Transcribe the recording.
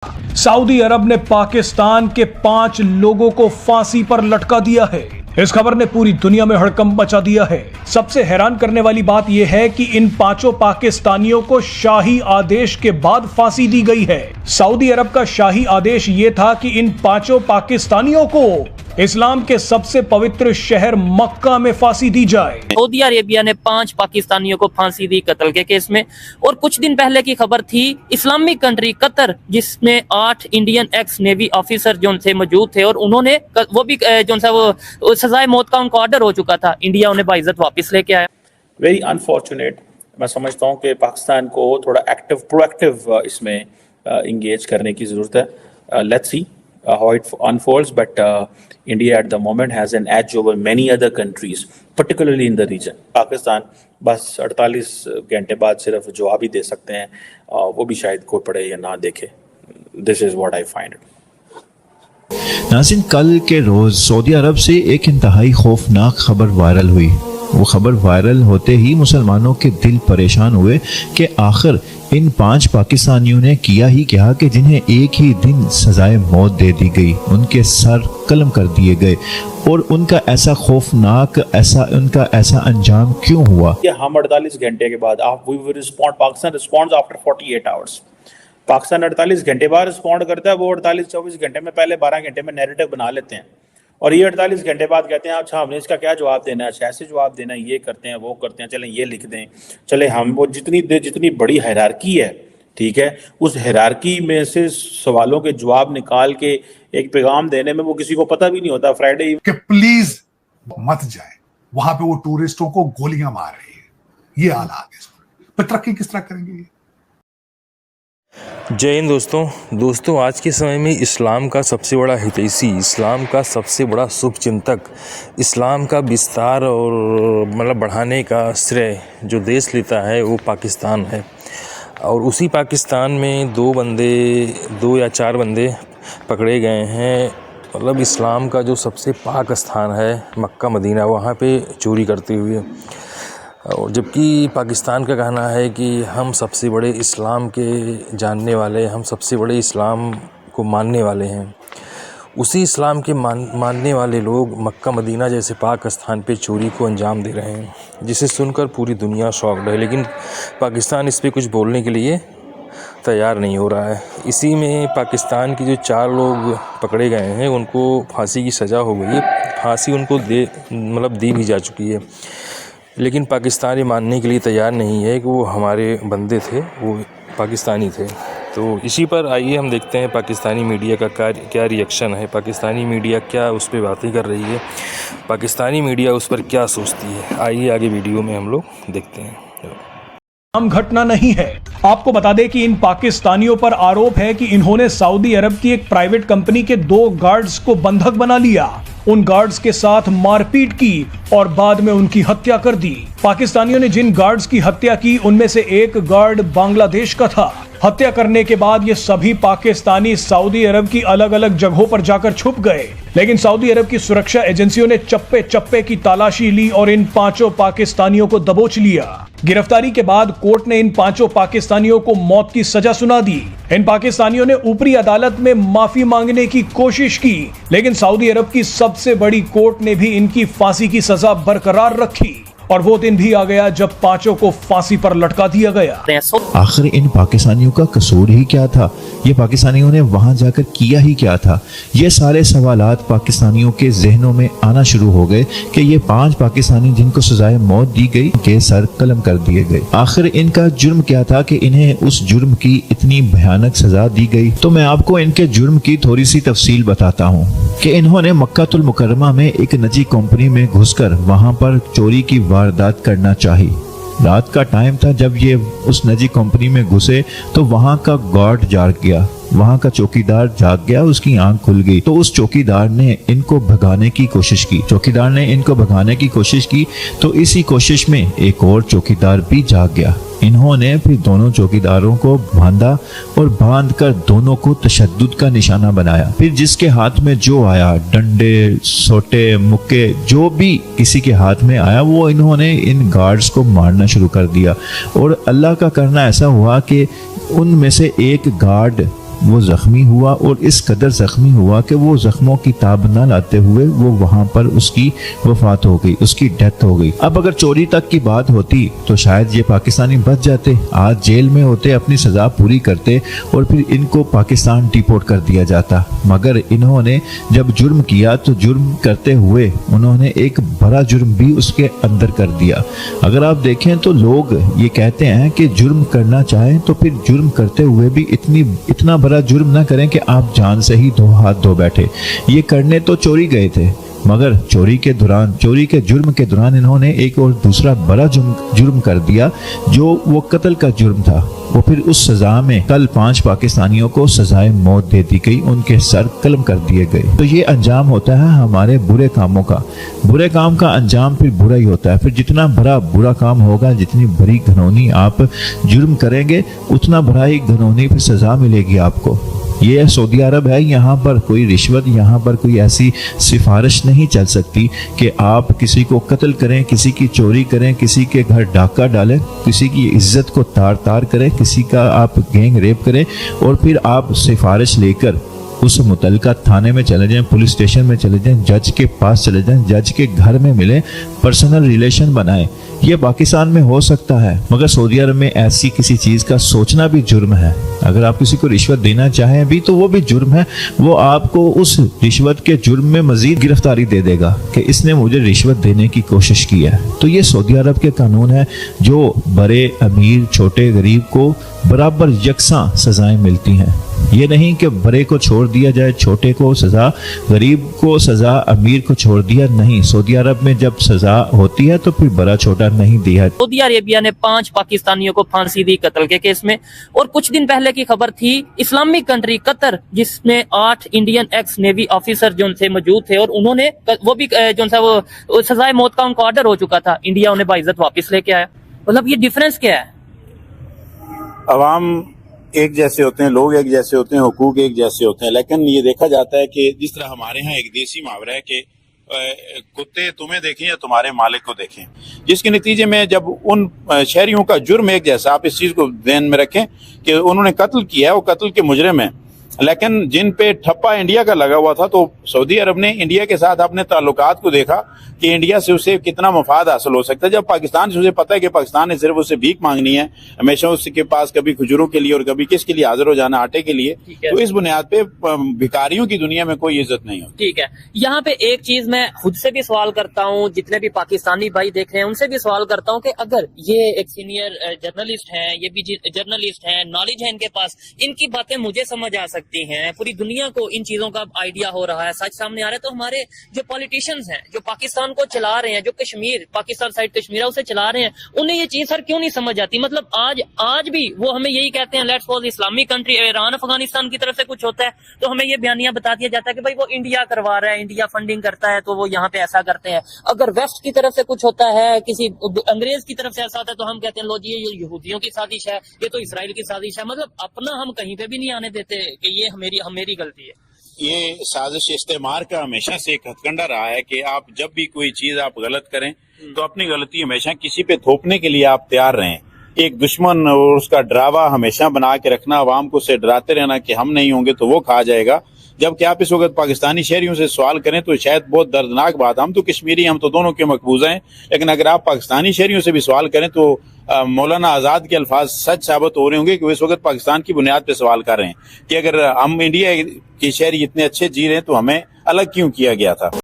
Saudi अरब ने पाकिस्तान के 5 लोगों को फांसी पर लटका दिया है। इस खबर ने पूरी दुनिया में हड़कंप मचा दिया है। सबसे हैरान करने वाली बात यह है कि इन 5 पाकिस्तानियों को शाही आदेश के बाद फांसी दी गई है। सऊदी अरब का शाही आदेश ये था कि इन 5 पाकिस्तानियों को इस्लाम के सबसे पवित्र शहर मक्का में फांसी दी जाए। सऊदी अरेबिया ने 5 पाकिस्तानियों को फांसी दी कत्ल के केस में। और कुछ दिन पहले की खबर थी इस्लामिक कंट्री कतर, जिसमें 8 इंडियन एक्स नेवी ऑफिसर जो थे मौजूद थे और उन्होंने वो भी जो सा वो सजाए मौत का उनको ऑर्डर हो चुका था। इंडिया उन्हें बाइज्जत वापस लेके आया। Very unfortunate. मैं समझता हूँ कि पाकिस्तान को थोड़ा प्रोएक्टिव इसमें इंगेज करने की ज़रूरत है। Let's see how it unfolds, but India at the moment has an edge over many other countries, particularly in the region. Pakistan बस 48 घंटे बाद सिर्फ जवाब ही दे सकते हैं, वो भी शायद कोई पढ़े या ना देखे। This is what I find it. नाज़रीन, कल के रोज़ सऊदी अरब से एक इंतहाई खौफनाक खबर वायरल हुई। वो खबर वायरल होते ही मुसलमानों के दिल परेशान हुए कि आखिर इन 5 पाकिस्तानियों ने किया ही क्या कि जिन्हें एक ही दिन सजाए मौत दे दी गई, उनके सर कलम कर दिए गए और उनका ऐसा खौफनाक उनका ऐसा अंजाम क्यों हुआ? हम 48 घंटे के बाद Pakistan responds after 48 hours. Pakistan 48 घंटे बाद रिस्पॉन्ड करता है। वो 48-24 घंटे में पहले 12 घंटे में नैरेटिव बना लेते हैं और ये 48 घंटे बाद कहते हैं अच्छा हमने इसका क्या जवाब देना है, ऐसे जवाब देना है, ये करते हैं वो करते हैं, चलें ये लिख दें, चले हम वो जितनी बड़ी हायरार्की है, ठीक है, उस हायरार्की में से सवालों के जवाब निकाल के एक पैगाम देने में वो किसी को पता भी नहीं होता। फ्राइडे कि प्लीज मत जाए वहां पे, वो टूरिस्टों को गोलियां मार रही है। ये हालात है, फिर तरक्की किस तरह करेंगे? जय हिंद दोस्तों, आज के समय में इस्लाम का सबसे बड़ा हितैषी, इस्लाम का सबसे बड़ा शुभचिंतक, इस्लाम का विस्तार और बढ़ाने का श्रेय जो देश लेता है वो पाकिस्तान है। और उसी पाकिस्तान में 2 या 4 बंदे पकड़े गए हैं। इस्लाम का जो सबसे पाक स्थान है मक्का मदीना, वहाँ पे चोरी करते हुए। और जबकि पाकिस्तान का कहना है कि हम सबसे बड़े इस्लाम के जानने वाले, हम सबसे बड़े इस्लाम को मानने वाले हैं, उसी इस्लाम के मानने वाले लोग मक्का मदीना जैसे पाक स्थान पे चोरी को अंजाम दे रहे हैं, जिसे सुनकर पूरी दुनिया शॉक्ड है। लेकिन पाकिस्तान इस पे कुछ बोलने के लिए तैयार नहीं हो रहा है। इसी में पाकिस्तान की जो 4 लोग पकड़े गए हैं उनको फांसी की सज़ा हो गई है। फांसी उनको दी भी जा चुकी है, लेकिन पाकिस्तान ये मानने के लिए तैयार नहीं है कि वो हमारे बंदे थे, वो पाकिस्तानी थे। तो इसी पर आइए हम देखते हैं पाकिस्तानी मीडिया का क्या रिएक्शन है, पाकिस्तानी मीडिया क्या उस पर बातें कर रही है, पाकिस्तानी मीडिया उस पर क्या सोचती है। आइए आगे वीडियो में हम लोग देखते हैं। आम घटना नहीं है। आपको बता दें कि इन पाकिस्तानियों पर आरोप है कि इन्होंने सऊदी अरब की एक प्राइवेट कंपनी के 2 गार्ड्स को बंधक बना लिया, उन गार्ड्स के साथ मारपीट की और बाद में उनकी हत्या कर दी। पाकिस्तानियों ने जिन गार्ड्स की हत्या की उनमें से एक गार्ड बांग्लादेश का था। हत्या करने के बाद ये सभी पाकिस्तानी सऊदी अरब की अलग अलग जगहों पर जाकर छुप गए, लेकिन सऊदी अरब की सुरक्षा एजेंसियों ने चप्पे चप्पे की तलाशी ली और इन 5 पाकिस्तानियों को दबोच लिया। गिरफ्तारी के बाद कोर्ट ने इन 5 पाकिस्तानियों को मौत की सजा सुना दी। इन पाकिस्तानियों ने ऊपरी अदालत में माफी मांगने की कोशिश की, लेकिन सऊदी अरब की सबसे बड़ी कोर्ट ने भी इनकी फांसी की सजा बरकरार रखी और वो दिन भी आ गया जब 5 को फांसी पर लटका दिया गया। आखिर इन पाकिस्तानियों का कसूर ही क्या था? ये पाकिस्तानियों ने वहां जाकर किया ही क्या था? ये सारे सवालात पाकिस्तानियों के जहनों में आना शुरू हो गए कि ये 5 पाकिस्तानी जिनको सजाए मौत दी गई के सर कलम कर दिए गए। आखिर इनका जुर्म क्या था कि इन्हें उस जुर्म की इतनी भयानक सजा दी गई? तो मैं आपको इनके जुर्म की थोड़ी सी तफसील बताता हूँ कि इन्होंने मक्कातुल मुकर्रमा में एक निजी कंपनी में घुसकर वहां पर चोरी की वारदात करना चाहिए। रात का टाइम था जब ये उस निजी कंपनी में घुसे तो वहां का गार्ड जाग गया, वहां का चौकीदार जाग गया, उसकी आंख खुल गई। तो उस चौकीदार ने इनको भगाने की कोशिश की तो इसी कोशिश में एक और चौकीदार भी जाग गया। इन्होंने फिर दोनों चौकीदारों को बांधा और बांधकर दोनों को तशद्दुद का निशाना बनाया। फिर जिसके हाथ में जो आया, डंडे, सोटे, मुक्के, जो भी किसी के हाथ में आया, वो इन्होंने इन गार्ड्स को मारना शुरू कर दिया। और अल्लाह का करना ऐसा हुआ कि उनमें से एक गार्ड वो जख्मी हुआ और इस कदर जख्मी हुआ कि वो जख्मों की ताब न लाते हुए वो वहां पर उसकी वफात हो गई, उसकी डेथ हो गई। अब अगर चोरी तक की बात होती तो शायद ये पाकिस्तानी बच जाते, आज जेल में होते, अपनी सजा पूरी करते और फिर इनको पाकिस्तान डिपोर्ट कर दिया जाता। मगर इन्होंने जब जुर्म किया तो जुर्म करते हुए उन्होंने एक बड़ा जुर्म भी उसके अंदर कर दिया। अगर आप देखें तो लोग ये कहते हैं कि जुर्म करना चाहें तो फिर जुर्म करते हुए भी इतना बड़ा जुर्म ना करें कि आप जान से ही दो हाथ धो बैठे। ये करने तो चोरी गए थे, मगर चोरी के जुर्म के दौरान इन्होंने एक और दूसरा बड़ा जुर्म कर दिया, जो वो कत्ल का जुर्म था। वो फिर उस सजा में कल 5 पाकिस्तानियों को सजाए मौत दे दी गई, उनके सर कलम कर दिए गए। तो ये अंजाम होता है हमारे बुरे कामों का। बुरे काम का अंजाम फिर बुरा ही होता है। फिर जितना बड़ा बुरा काम होगा, जितनी बड़ी घिनौनी आप जुर्म करेंगे, उतना बड़ा ही घिनौनी फिर सजा मिलेगी आपको। ये सऊदी अरब है, यहाँ पर कोई रिश्वत, यहाँ पर कोई ऐसी सिफारिश नहीं चल सकती कि आप किसी को कत्ल करें, किसी की चोरी करें, किसी के घर डाका डालें, किसी की इज्जत को तार तार करें, किसी का आप गैंग रेप करें और फिर आप सिफारिश लेकर उस मुतलका थाने में चले जाएं, पुलिस स्टेशन में चले जाएं, जज के पास चले जाएं, जज के घर में मिलें, पर्सनल रिलेशन बनाएं। ये पाकिस्तान में हो सकता है, मगर सऊदी अरब में ऐसी किसी चीज़ का सोचना भी जुर्म है। अगर आप किसी को रिश्वत देना चाहें भी तो वो भी जुर्म है। वो आपको उस रिश्वत के जुर्म में मजीद गिरफ्तारी दे देगा कि इसने मुझे रिश्वत देने की कोशिश की है। तो ये सऊदी अरब के कानून है, जो बड़े अमीर छोटे गरीब को बराबर यकसां सजाएं मिलती हैं। ये नहीं कि बड़े को छोड़ दिया जाए, छोटे को सजा, गरीब को सजा, अमीर को छोड़ दिया, नहीं। सऊदी अरब में जब सजा होती है तो फिर बड़ा छोटा नहीं दिया। सऊदी अरेबिया ने 5 पाकिस्तानियों को फांसी दी कत्ल के केस में। और कुछ दिन पहले की खबर थी, इस्लामिक कंट्री कतर, जिसमें 8 इंडियन एक्स नेवी ऑफिसर जो थे मौजूद थे, और उन्होंने वो भी जो था वो सजाए मौत का उनको ऑर्डर हो चुका था। इंडिया उन्हें बाइज्जत वापस लेके आया। मतलब ये डिफरेंस क्या है? अवाम एक जैसे होते हैं, लोग एक जैसे होते हैं, हुकूक एक जैसे होते हैं, लेकिन ये देखा जाता है कि जिस तरह हमारे यहाँ एक देसी मुहावरा है कि कुत्ते तुम्हें देखें या तुम्हारे मालिक को देखें, जिसके नतीजे में जब उन शहरियों का जुर्म एक जैसा, आप इस चीज को ध्यान में रखें कि उन्होंने कत्ल किया है, वो कत्ल के मुजरिम हैं, लेकिन जिन पे ठप्पा इंडिया का लगा हुआ था, तो सऊदी अरब ने इंडिया के साथ अपने ताल्लुकात को देखा कि इंडिया से उसे कितना मफाद हासिल हो सकता है। जब पाकिस्तान से उसे पता है कि पाकिस्तान ने सिर्फ उसे भीख मांगनी है, हमेशा उसके पास कभी खजूरों के लिए और कभी किसके लिए हाजिर हो जाना, आटे के लिए, तो इस बुनियाद पे भिखारियों की दुनिया में कोई इज्जत नहीं होती। ठीक है, यहाँ पे एक चीज मैं खुद से भी सवाल करता हूँ, जितने भी पाकिस्तानी भाई देख रहे हैं उनसे भी सवाल करता हूँ कि अगर ये एक सीनियर जर्नलिस्ट हैं, ये भी जर्नलिस्ट हैं, नॉलेज है इनके पास, इनकी बातें मुझे समझ आ सकती हैं, पूरी दुनिया को इन चीजों का आइडिया हो रहा है, सच सामने आ रहा है, तो हमारे जो पॉलिटिशियंस हैं, जो पाकिस्तान को चला रहे हैं, जो कश्मीर, पाकिस्तान साइड कश्मीर है उसे चला रहे हैं, उन्हें ये चीज सर क्यों नहीं समझ आती? मतलब आज भी वो हमें यही कहते हैं, let's suppose Islamic country Iran Afghanistan की तरफ से कुछ होता है तो हमें ये बयानिया बता दिया जाता है कि भाई वो इंडिया करवा रहा है, इंडिया फंडिंग करता है, तो वो यहाँ पे ऐसा करते हैं। अगर वेस्ट की तरफ से कुछ होता है, किसी अंग्रेज की तरफ से ऐसा होता है, तो हम कहते हैं लो जी ये यहूदियों की साजिश है, ये तो इसराइल की साजिश है। मतलब अपना हम कहीं पे भी नहीं आने देते कि ये मेरी गलती है। ये साजिश इस्तेमार का हमेशा से एक हथकंडा रहा है कि आप जब भी कोई चीज आप गलत करें तो अपनी गलती हमेशा किसी पे थोपने के लिए आप तैयार रहें। एक दुश्मन और उसका डरावा हमेशा बना के रखना, आवाम को से डराते रहना कि हम नहीं होंगे तो वो खा जाएगा। जबकि आप इस वक्त पाकिस्तानी शहरियों से सवाल करें तो शायद बहुत दर्दनाक बात, हम तो कश्मीरी, हम तो दोनों के मकबूजा हैं, लेकिन अगर आप पाकिस्तानी शहरियों से भी सवाल करें तो मौलाना आज़ाद के अल्फाज सच साबित हो रहे होंगे कि वो इस वक्त पाकिस्तान की बुनियाद पे सवाल कर रहे हैं कि अगर हम इंडिया के शहरी इतने अच्छे जी रहे हैं तो हमें अलग क्यों किया गया था।